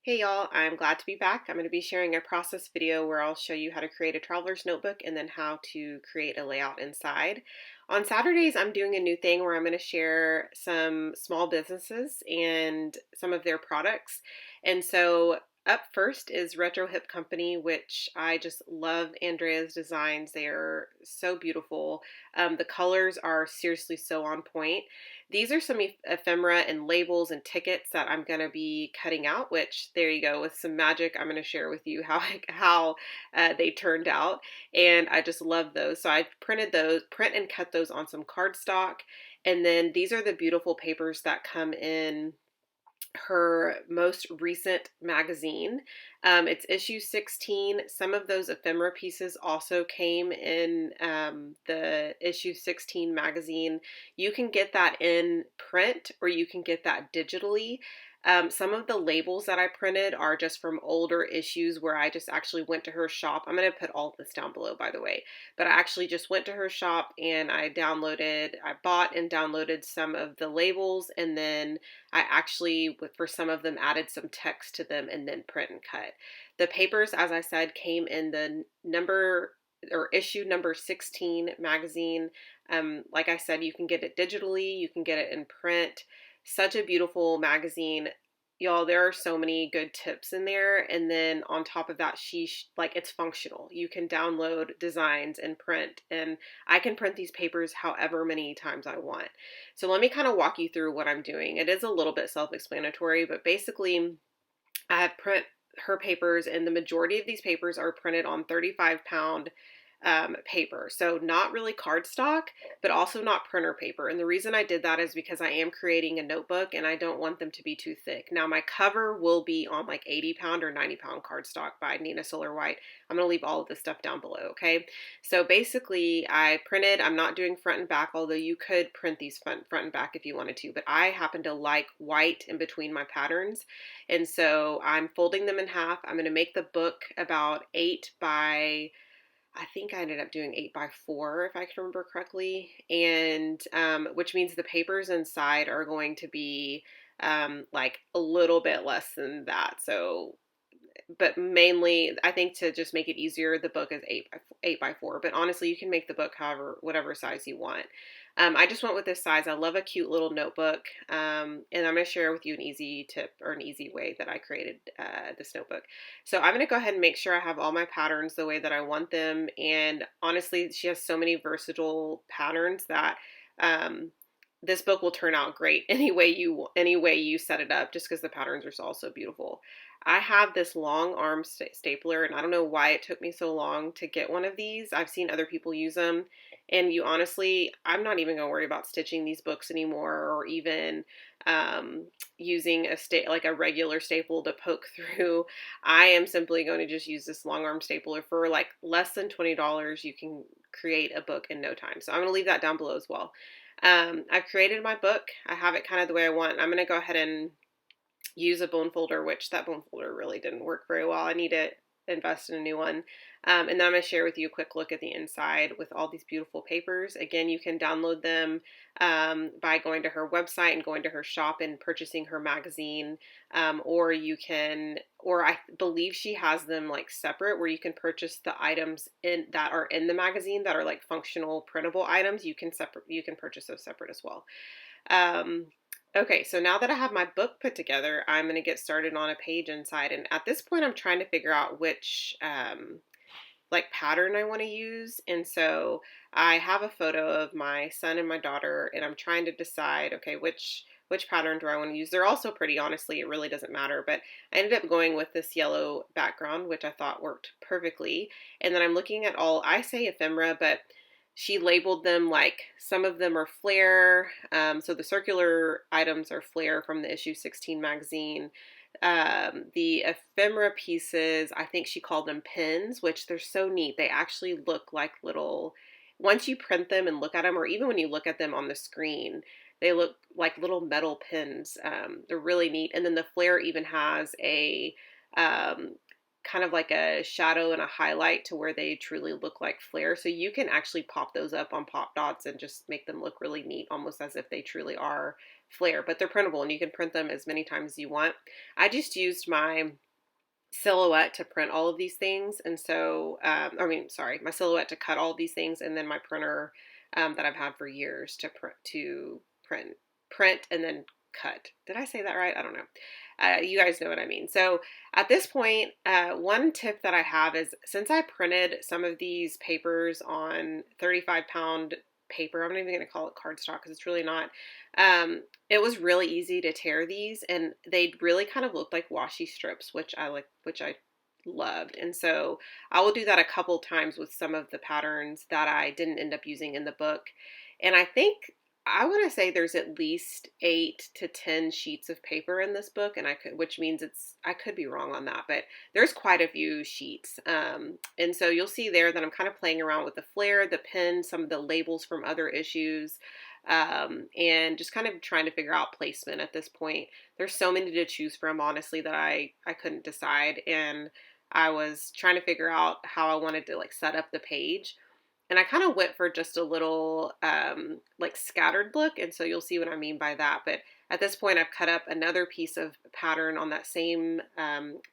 Hey y'all, I'm glad to be back. I'm going to be sharing a process video where I'll show you how to create a traveler's notebook and then how to create a layout inside. On Saturdays, I'm doing a new thing where I'm going to share some small businesses and some of their products. And so up first is Retro Hip Company, which I just love Andrea's designs. They are so beautiful. The colors are seriously so on point. These are some ephemera and labels and tickets that I'm going to be cutting out, which there you go, with some magic. I'm going to share with you how they turned out. And I just love those. So I printed those, print and cut those on some cardstock. And then these are the beautiful papers that come in her most recent magazine. It's issue 16. Some of those ephemera pieces also came in the issue 16 magazine. You can get that in print or you can get that digitally. Some of the labels that I printed are just from older issues where I just actually went to her shop. I'm going to put all of this down below, by the way. But I actually just went to her shop and I bought and downloaded some of the labels, and then I actually, for some of them, added some text to them and then print and cut. The papers, as I said, came in the issue number 16 magazine. Like I said, you can get it digitally, you can get it in print. Such a beautiful magazine. Y'all, there are so many good tips in there. And then on top of that, it's functional. You can download designs and print, and I can print these papers however many times I want. So let me kind of walk you through what I'm doing. It is a little bit self-explanatory, but basically I have print her papers, and the majority of these papers are printed on 35-pound paper. So not really cardstock, but also not printer paper. And the reason I did that is because I am creating a notebook and I don't want them to be too thick. Now my cover will be on like 80-pound or 90-pound cardstock by Nina Solar White. I'm going to leave all of this stuff down below, okay? So basically I printed, I'm not doing front and back, although you could print these front and back if you wanted to, but I happen to like white in between my patterns. And so I'm folding them in half. I'm going to make the book about 8 by, I think I ended up doing 8 by 4, if I can remember correctly, and which means the papers inside are going to be like a little bit less than that. So, but mainly, I think to just make it easier, the book is 8 by 4. But honestly, you can make the book whatever size you want. I just went with this size. I love a cute little notebook, and I'm going to share with you an easy tip or an easy way that I created this notebook. So I'm going to go ahead and make sure I have all my patterns the way that I want them. And honestly, she has so many versatile patterns that this book will turn out great any way you set it up, just because the patterns are all so beautiful. I have this long arm stapler, and I don't know why it took me so long to get one of these. I've seen other people use them, and I'm not even going to worry about stitching these books anymore, or even using like a regular staple to poke through. I am simply going to just use this long arm stapler. For like less than $20. You can create a book in no time. So I'm going to leave that down below as well. I've created my book. I have it kind of the way I want. I'm going to go ahead and use a bone folder, which that bone folder really didn't work very well. I need to invest in a new one. And then I'm going to share with you a quick look at the inside with all these beautiful papers. Again, you can download them by going to her website and going to her shop and purchasing her magazine. Or I believe she has them like separate, where you can purchase the items that are in the magazine that are like functional printable items. You can purchase those separate as well. Okay, so now that I have my book put together, I'm going to get started on a page inside. And at this point, I'm trying to figure out which like pattern I want to use. And so I have a photo of my son and my daughter, and I'm trying to decide, okay, which pattern do I want to use? They're also pretty, honestly, it really doesn't matter. But I ended up going with this yellow background, which I thought worked perfectly. And then I'm looking at I say ephemera, but she labeled them like some of them are flare. So the circular items are flare from the issue 16 magazine. The ephemera pieces, I think she called them pins, which they're so neat. They actually look like once you print them and look at them, or even when you look at them on the screen, they look like little metal pins. They're really neat. And then the flare even has a kind of like a shadow and a highlight to where they truly look like flare. So you can actually pop those up on pop dots and just make them look really neat, almost as if they truly are flare, but they're printable and you can print them as many times as you want. I just used my Silhouette to print all of these things, and so my Silhouette to cut all of these things, and then my printer that I've had for years to print and then cut. Did I say that right? I don't know. You guys know what I mean. So at this point, one tip that I have is, since I printed some of these papers on 35-pound paper, I'm not even going to call it cardstock because it's really not. It was really easy to tear these, and they really kind of looked like washi strips, which I loved. And so I will do that a couple times with some of the patterns that I didn't end up using in the book. And I want to say there's at least 8 to 10 sheets of paper in this book, and which means I could be wrong on that, but there's quite a few sheets. And so you'll see there that I'm kind of playing around with the flare, the pen, some of the labels from other issues, and just kind of trying to figure out placement at this point. There's so many to choose from, honestly, that I couldn't decide, and I was trying to figure out how I wanted to like set up the page. And I kind of went for just a little like scattered look, and so you'll see what I mean by that. But at this point, I've cut up another piece of pattern on that same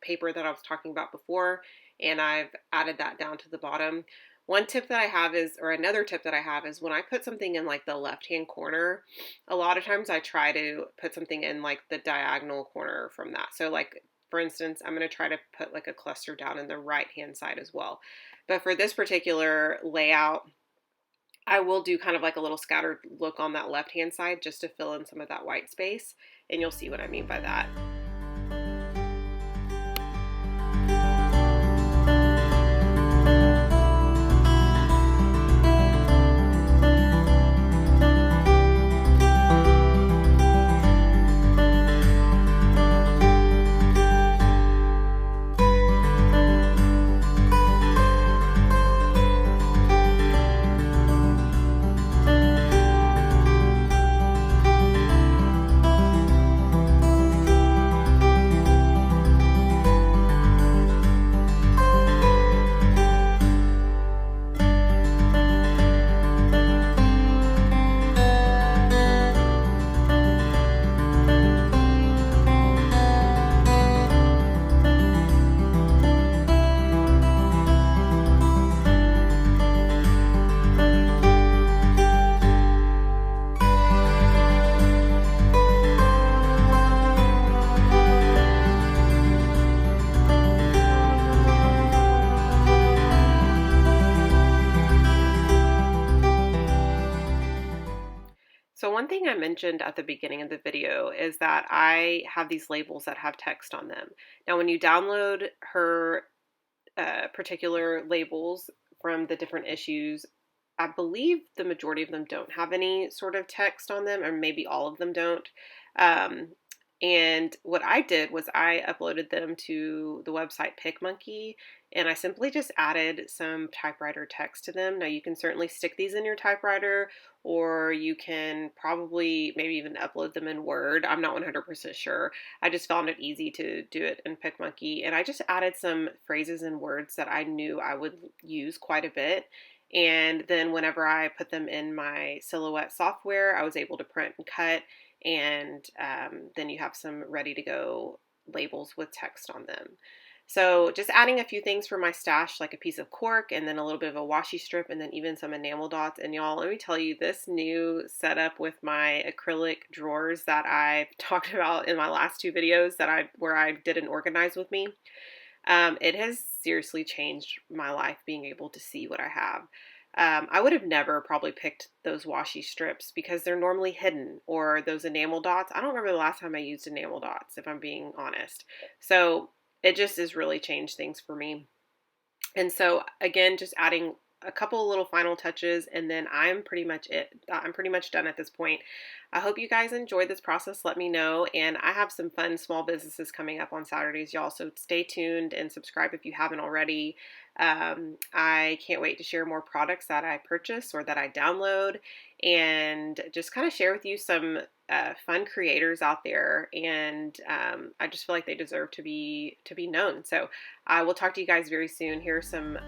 paper that I was talking about before, and I've added that down to the bottom. One tip that I have is, or another tip that I have is, when I put something in like the left-hand corner, a lot of times I try to put something in like the diagonal corner from that. So like, for instance, I'm going to try to put like a cluster down in the right-hand side as well. But for this particular layout, I will do kind of like a little scattered look on that left-hand side just to fill in some of that white space, and you'll see what I mean by that. So one thing I mentioned at the beginning of the video is that I have these labels that have text on them. Now, when you download her particular labels from the different issues, I believe the majority of them don't have any sort of text on them, or maybe all of them don't. And what I did was I uploaded them to the website PicMonkey, and I simply just added some typewriter text to them. Now, you can certainly stick these in your typewriter, or you can probably maybe even upload them in Word. I'm not 100% sure. I just found it easy to do it in PicMonkey, and I just added some phrases and words that I knew I would use quite a bit. And then whenever I put them in my Silhouette software, I was able to print and cut, and then you have some ready to go labels with text on them. So just adding a few things for my stash, like a piece of cork and then a little bit of a washi strip and then even some enamel dots. And y'all, let me tell you, this new setup with my acrylic drawers that I talked about in my last 2 videos where I did an organize with me, it has seriously changed my life being able to see what I have. I would have never probably picked those washi strips because they're normally hidden, or those enamel dots. I don't remember the last time I used enamel dots, if I'm being honest. So it just has really changed things for me. And so again, just adding a couple of little final touches, and then I'm pretty much done at this point. I hope you guys enjoyed this process. Let me know. And I have some fun small businesses coming up on Saturdays, y'all. So stay tuned and subscribe if you haven't already. I can't wait to share more products that I purchase or that I download, and just kind of share with you some fun creators out there. And I just feel like they deserve to be known. So I will talk to you guys very soon. Here are some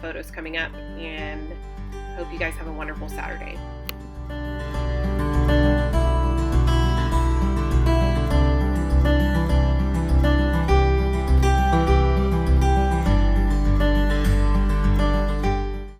photos coming up, and hope you guys have a wonderful Saturday.